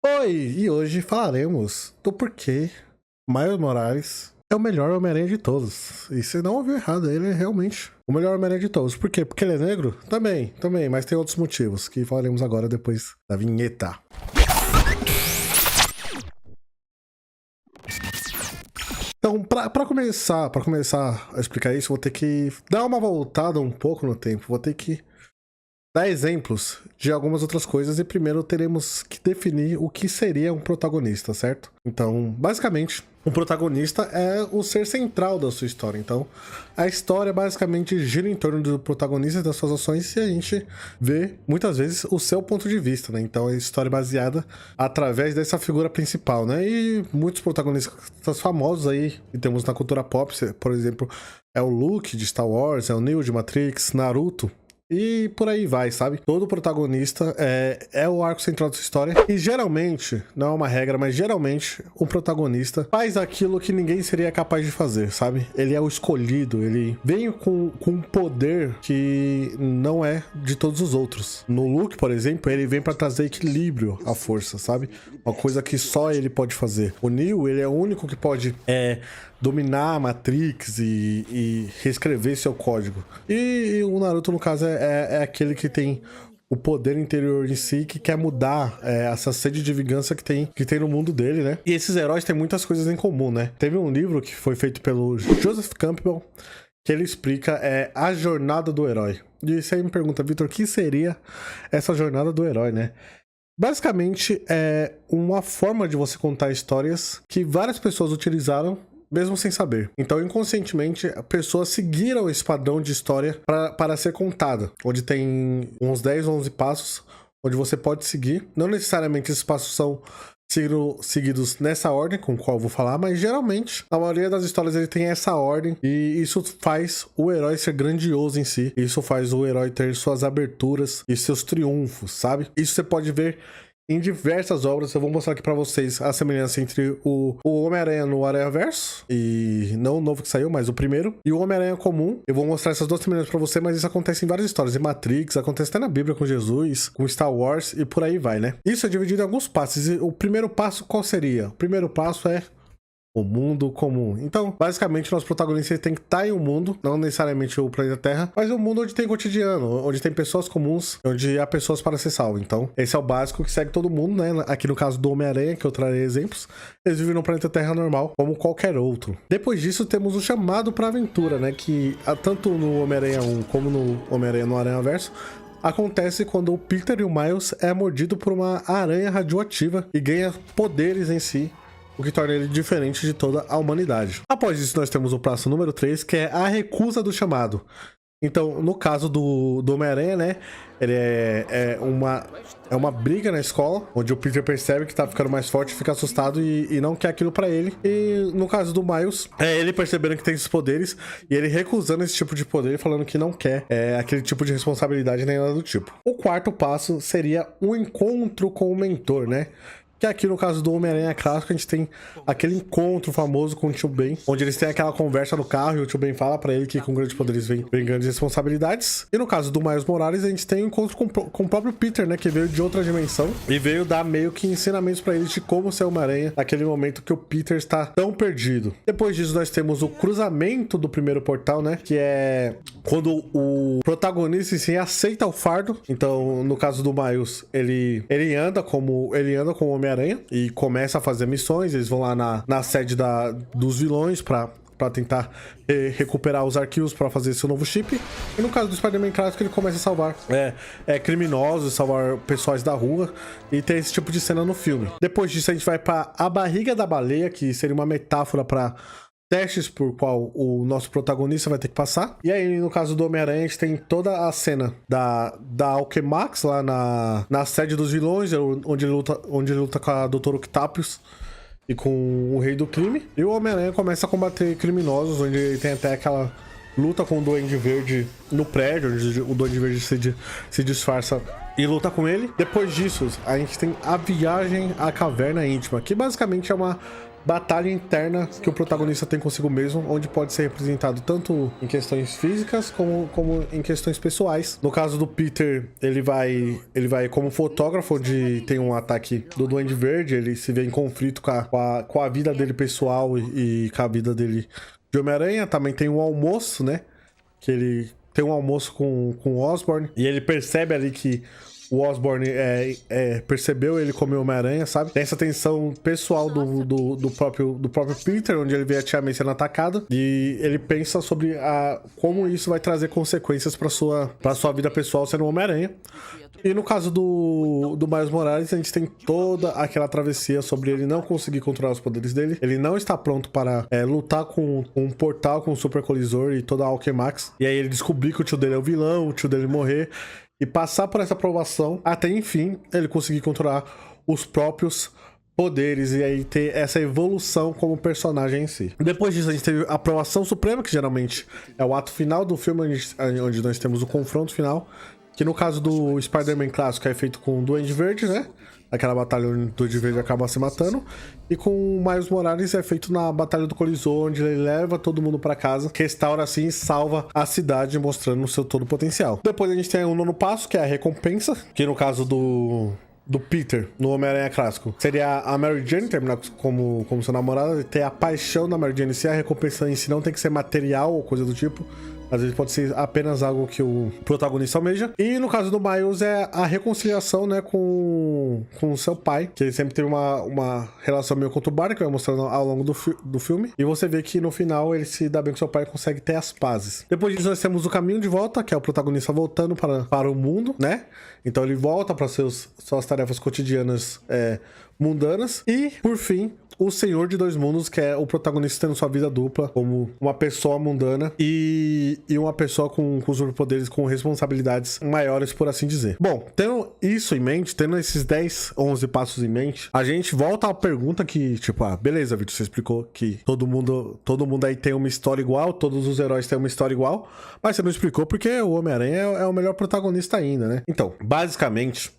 Oi, e hoje falaremos do porquê Miles Morales é o melhor Homem-Aranha de todos. E você não ouviu errado, ele é realmente o melhor Homem-Aranha de todos. Por quê? Porque ele é negro? Também, mas tem outros motivos que falaremos agora depois da vinheta. Então, pra começar a explicar isso, vou ter que dar uma voltada um pouco no tempo. Vou ter que dar exemplos de algumas outras coisas e primeiro teremos que definir o que seria um protagonista, certo? Então, basicamente, um protagonista é o ser central da sua história. Então, a história basicamente gira em torno do protagonista e das suas ações e a gente vê, muitas vezes, o seu ponto de vista, né? Então, a história é baseada através dessa figura principal, né? E muitos protagonistas famosos aí que temos na cultura pop, por exemplo, é o Luke de Star Wars, é o Neo de Matrix, Naruto. E por aí vai, sabe? Todo protagonista é o arco central da sua história. E geralmente, não é uma regra, mas geralmente o protagonista faz aquilo que ninguém seria capaz de fazer, sabe? Ele é o escolhido, ele vem com um poder que não é de todos os outros. No Luke, por exemplo, ele vem pra trazer equilíbrio à força, sabe? Uma coisa que só ele pode fazer. O Neo, ele é o único que pode dominar a Matrix e reescrever seu código. E o Naruto, no caso, é aquele que tem o poder interior em si, que quer mudar essa sede de vingança que tem no mundo dele, né? E esses heróis têm muitas coisas em comum, né? Teve um livro que foi feito pelo Joseph Campbell, que ele explica a jornada do herói. E você me pergunta, Victor, o que seria essa jornada do herói, né? Basicamente, é uma forma de você contar histórias que várias pessoas utilizaram mesmo sem saber. Então, inconscientemente, pessoas seguiram esse padrão de história para ser contada, onde tem uns 10 ou 11 passos, onde você pode seguir. Não necessariamente esses passos são seguidos nessa ordem com a qual eu vou falar, mas geralmente, a maioria das histórias ele tem essa ordem, e isso faz o herói ser grandioso em si. Isso faz o herói ter suas aberturas e seus triunfos, sabe? Isso você pode ver em diversas obras. Eu vou mostrar aqui pra vocês a semelhança entre o Homem-Aranha no Aranhaverso, e não o novo que saiu, mas o primeiro, e o Homem-Aranha comum. Eu vou mostrar essas duas semelhanças pra você, mas isso acontece em várias histórias. Em Matrix, acontece até na Bíblia com Jesus, com Star Wars, e por aí vai, né? Isso é dividido em alguns passos. E o primeiro passo, qual seria? O primeiro passo é o mundo comum. Então, basicamente, nosso protagonista tem que estar em um mundo, não necessariamente o planeta Terra, mas um mundo onde tem cotidiano, onde tem pessoas comuns, onde há pessoas para ser salvo. Então, esse é o básico que segue todo mundo, né? Aqui no caso do Homem-Aranha, que eu trarei exemplos, eles vivem no planeta Terra normal, como qualquer outro. Depois disso, temos o chamado para aventura, né? Que tanto no Homem-Aranha 1 como no Homem-Aranha no Aranhaverso, acontece quando o Peter e o Miles é mordido por uma aranha radioativa e ganha poderes em si, o que torna ele diferente de toda a humanidade. Após isso, nós temos o passo número 3, que é a recusa do chamado. Então, no caso do Homem-Aranha, né, ele é uma briga na escola, onde o Peter percebe que tá ficando mais forte, fica assustado e não quer aquilo pra ele. E no caso do Miles, é ele percebendo que tem esses poderes e ele recusando esse tipo de poder, falando que não quer aquele tipo de responsabilidade nem nada do tipo. O quarto passo seria um encontro com o mentor, né? Que aqui no caso do Homem-Aranha clássico, a gente tem aquele encontro famoso com o Tio Ben, onde eles têm aquela conversa no carro e o Tio Ben fala pra ele que com grandes poderes vem grandes responsabilidades. E no caso do Miles Morales, a gente tem um encontro com o próprio Peter, né, que veio de outra dimensão e veio dar meio que ensinamentos pra ele de como ser Homem-Aranha naquele momento que o Peter está tão perdido. Depois disso, nós temos o cruzamento do primeiro portal, né, que é quando o protagonista em si aceita o fardo. Então, no caso do Miles, ele anda como o Homem-Aranha e começa a fazer missões. Eles vão lá na sede dos vilões pra tentar recuperar os arquivos pra fazer seu novo chip. E no caso do Spider-Man clássico, ele começa a salvar criminosos, salvar pessoas da rua, e tem esse tipo de cena no filme. Depois disso, a gente vai pra A Barriga da Baleia, que seria uma metáfora pra testes por qual o nosso protagonista vai ter que passar. E aí, no caso do Homem-Aranha, a gente tem toda a cena da Alchemax lá na sede dos vilões, onde ele luta com a Dr. Octavius e com o Rei do Crime. E o Homem-Aranha começa a combater criminosos, onde ele tem até aquela luta com o Duende Verde no prédio, onde o Duende Verde se disfarça e luta com ele. Depois disso, a gente tem a Viagem à Caverna Íntima, que basicamente é uma batalha interna que o protagonista tem consigo mesmo, onde pode ser representado tanto em questões físicas como em questões pessoais. No caso do Peter, ele vai como fotógrafo, onde tem um ataque do Duende Verde, ele se vê em conflito com a vida dele pessoal e com a vida dele de Homem-Aranha. Também tem um almoço, né? Que ele tem um almoço com o Osborn, e ele percebe ali que o Osborn percebeu ele como Homem-Aranha, sabe? Tem essa tensão pessoal do próprio Peter, onde ele vê a Tia May sendo atacada, e ele pensa sobre como isso vai trazer consequências pra sua vida pessoal sendo um Homem-Aranha. E no caso do Miles Morales, a gente tem toda aquela travessia sobre ele não conseguir controlar os poderes dele. Ele não está pronto para lutar com um portal, com um super colisor e toda a Alchemax. E aí ele descobrir que o tio dele é o vilão, o tio dele morrer, e passar por essa aprovação até, enfim, ele conseguir controlar os próprios poderes e aí ter essa evolução como personagem em si. Depois disso, a gente teve a aprovação suprema, que geralmente é o ato final do filme, onde nós temos o confronto final, que no caso do Spider-Man clássico é feito com o Duende Verde, né? Aquela batalha onde o Duende Verde acaba se matando. E com o Miles Morales é feito na Batalha do Colisor, onde ele leva todo mundo pra casa, restaura assim e salva a cidade, mostrando o seu todo potencial. Depois a gente tem o nono passo, que é a recompensa, que no caso do Peter, no Homem-Aranha clássico, seria a Mary Jane terminar como sua namorada, ter a paixão da Mary Jane. Se a recompensa em si não tem que ser material ou coisa do tipo, às vezes pode ser apenas algo que o protagonista almeja. E no caso do Miles é a reconciliação, né, com o seu pai, que ele sempre teve uma relação meio conturbada, que vai mostrando ao longo do filme. E você vê que no final ele se dá bem com seu pai e consegue ter as pazes. Depois disso nós temos o caminho de volta, que é o protagonista voltando para o mundo, né? Então ele volta para suas tarefas cotidianas mundanas. E, por fim, o Senhor de Dois Mundos, que é o protagonista tendo sua vida dupla como uma pessoa mundana e uma pessoa com superpoderes, com responsabilidades maiores, por assim dizer. Bom, tendo isso em mente, tendo esses 10, 11 passos em mente, a gente volta à pergunta que, tipo, beleza, Vitor, você explicou que todo mundo aí tem uma história igual, todos os heróis têm uma história igual, mas você não explicou porque o Homem-Aranha é o melhor protagonista ainda, né? Então, basicamente,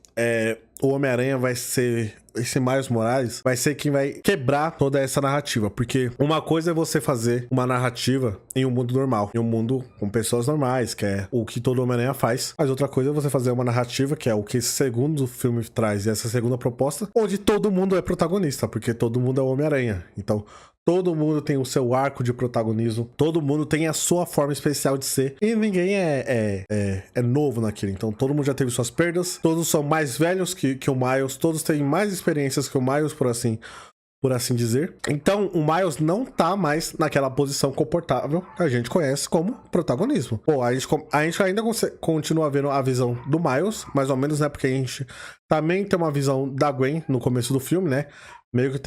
o Homem-Aranha vai ser... Esse Miles Morales vai ser quem vai quebrar toda essa narrativa. Porque uma coisa é você fazer uma narrativa em um mundo normal, em um mundo com pessoas normais, que é o que todo Homem-Aranha faz. Mas outra coisa é você fazer uma narrativa, que é o que esse segundo filme traz, e essa segunda proposta, onde todo mundo é protagonista, porque todo mundo é o Homem-Aranha. Então, todo mundo tem o seu arco de protagonismo, todo mundo tem a sua forma especial de ser, e ninguém é novo naquilo. Então todo mundo já teve suas perdas, todos são mais velhos que o Miles, todos têm mais experiências que o Miles, por assim dizer. Então o Miles não tá mais naquela posição confortável que a gente conhece como protagonismo. Pô, a gente ainda continua vendo a visão do Miles, mais ou menos, né? Porque a gente também tem uma visão da Gwen no começo do filme, né? Meio que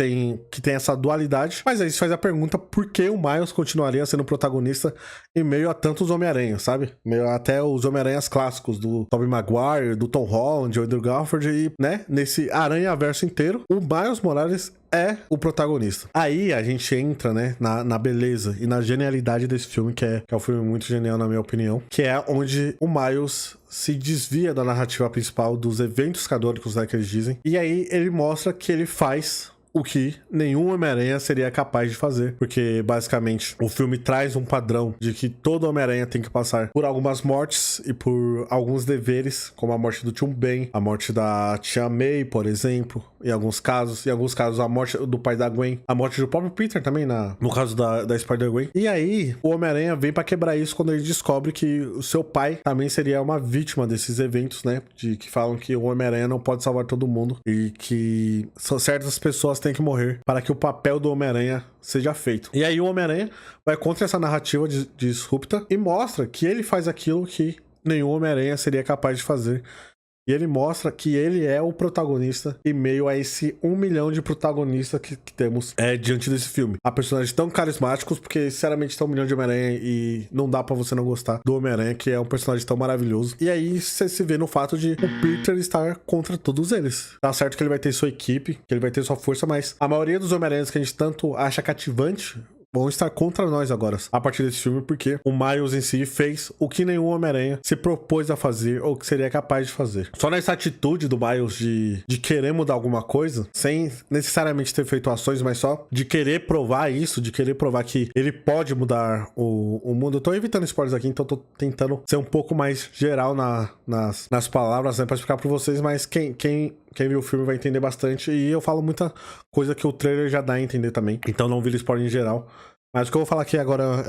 tem essa dualidade. Mas aí isso faz a pergunta por que o Miles continuaria sendo protagonista em meio a tantos Homem-Aranha, sabe? Meio até os Homem-Aranhas clássicos do Tobey Maguire, do Tom Holland, do Andrew Garfield e, né? Nesse aranha-verso inteiro, o Miles Morales é o protagonista. Aí a gente entra, né, na beleza e na genialidade desse filme, que é um filme muito genial, na minha opinião, que é onde o Miles se desvia da narrativa principal, dos eventos canônicos, né, que eles dizem, e aí ele mostra que ele faz o que nenhum Homem-Aranha seria capaz de fazer, porque basicamente o filme traz um padrão de que todo Homem-Aranha tem que passar por algumas mortes e por alguns deveres, como a morte do Tio Ben, a morte da Tia May, por exemplo, em alguns casos a morte do pai da Gwen, a morte do próprio Peter também, no caso da Spider-Gwen. E aí o Homem-Aranha vem pra quebrar isso quando ele descobre que o seu pai também seria uma vítima desses eventos, né, que falam que o Homem-Aranha não pode salvar todo mundo e que certas pessoas tem que morrer para que o papel do Homem-Aranha seja feito. E aí o Homem-Aranha vai contra essa narrativa disrupta e mostra que ele faz aquilo que nenhum Homem-Aranha seria capaz de fazer. E ele mostra que ele é o protagonista em meio a esse 1 milhão de protagonistas que temos diante desse filme. Há personagens tão carismáticos, porque sinceramente tem 1 milhão de Homem-Aranha e não dá pra você não gostar do Homem-Aranha, que é um personagem tão maravilhoso. E aí você se vê no fato de o Peter estar contra todos eles. Tá certo que ele vai ter sua equipe, que ele vai ter sua força, mas a maioria dos Homem-Aranhas que a gente tanto acha cativante, vão estar contra nós agora, a partir desse filme, porque o Miles em si fez o que nenhum Homem-Aranha se propôs a fazer ou que seria capaz de fazer. Só nessa atitude do Miles de querer mudar alguma coisa, sem necessariamente ter feito ações, mas só de querer provar isso, de querer provar que ele pode mudar o mundo. Eu tô evitando spoilers aqui, então tô tentando ser um pouco mais geral nas palavras, né, pra explicar pra vocês, mas quem viu o filme vai entender bastante, e eu falo muita coisa que o trailer já dá a entender também, então não vira spoiler em geral. Mas o que eu vou falar aqui agora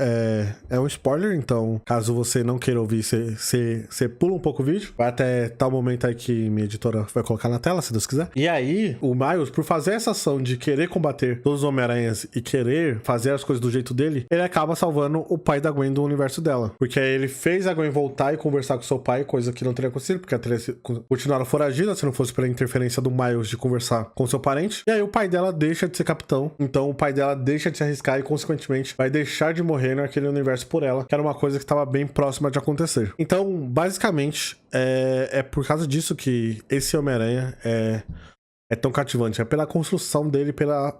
é um spoiler, então caso você não queira ouvir, você pula um pouco o vídeo. Vai até tal momento aí que minha editora vai colocar na tela, se Deus quiser. E aí, o Miles, por fazer essa ação de querer combater todos os Homem-Aranhas e querer fazer as coisas do jeito dele, ele acaba salvando o pai da Gwen do universo dela. Porque aí ele fez a Gwen voltar e conversar com seu pai, coisa que não teria acontecido, porque ela teria continuado foragida se não fosse pela interferência do Miles de conversar com seu parente. E aí o pai dela deixa de ser capitão, então o pai dela deixa de se arriscar e, consequentemente, vai deixar de morrer naquele universo por ela, que era uma coisa que estava bem próxima de acontecer. Então, basicamente, é por causa disso que esse Homem-Aranha é tão cativante. É pela construção dele,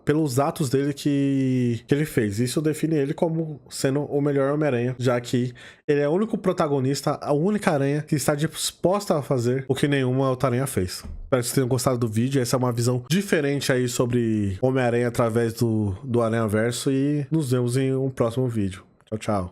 pelos atos dele que ele fez. Isso define ele como sendo o melhor Homem-Aranha, já que ele é o único protagonista, a única aranha que está disposta a fazer o que nenhuma outra aranha fez. Espero que vocês tenham gostado do vídeo. Essa é uma visão diferente aí sobre Homem-Aranha através do Aranhaverso, e nos vemos em um próximo vídeo. Tchau, tchau.